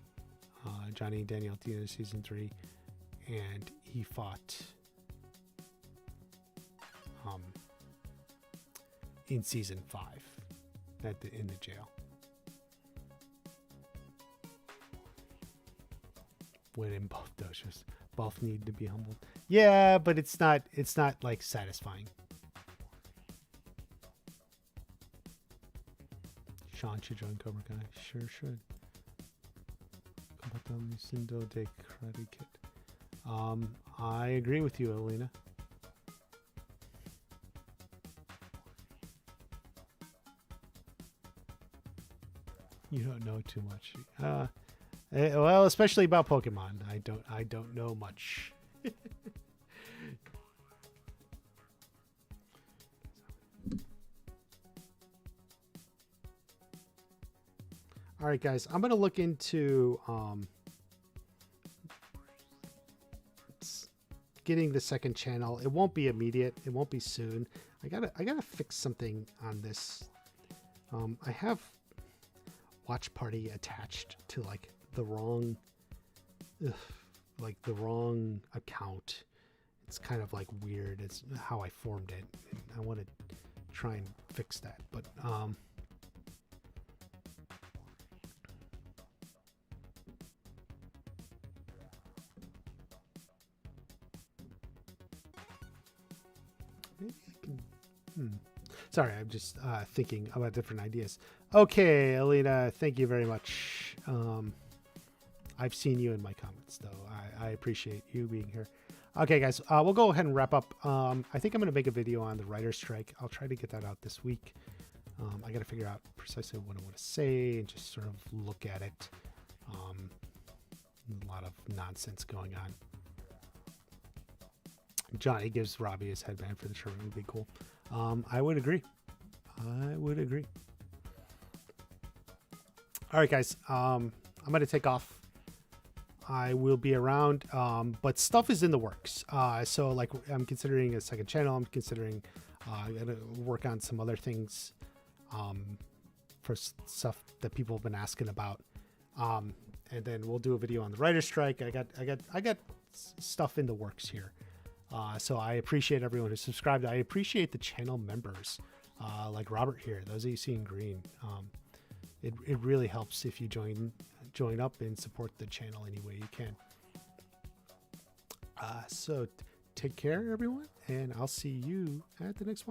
Johnny and Daniel at the end of season 3, and he fought in season 5 in the jail. When in both dojos, both need to be humbled. Yeah, but it's not like satisfying. Sean should join Cobra Kai. Sure should. De Karate Kid. I agree with you, Elena. You don't know too much. Well, especially about Pokemon. I don't know much. All right, guys, I'm going to look into getting the second channel. It won't be immediate. It won't be soon. I gotta fix something on this. I have Watch Party attached to like the wrong account. It's kind of like weird. It's how I formed it. I want to try and fix that, but maybe I can. Sorry, I'm just thinking about different ideas. Okay, Alina, thank you very much. I've seen you in my comments, though. I appreciate you being here. Okay, guys, we'll go ahead and wrap up. I think I'm going to make a video on the writer's strike. I'll try to get that out this week. I got to figure out precisely what I want to say and just sort of look at it. A lot of nonsense going on. Johnny gives Robbie his headband for the tournament. Would be cool. I would agree. All right, guys. I'm going to take off. I will be around, but stuff is in the works. So like I'm considering a second channel. I'm considering gonna work on some other things for stuff that people have been asking about. And then we'll do a video on the writer's strike. I got stuff in the works here. So I appreciate everyone who subscribed. I appreciate the channel members, like Robert here, those that you see in green. It really helps if you join up and support the channel any way you can. So take care, everyone, and I'll see you at the next one.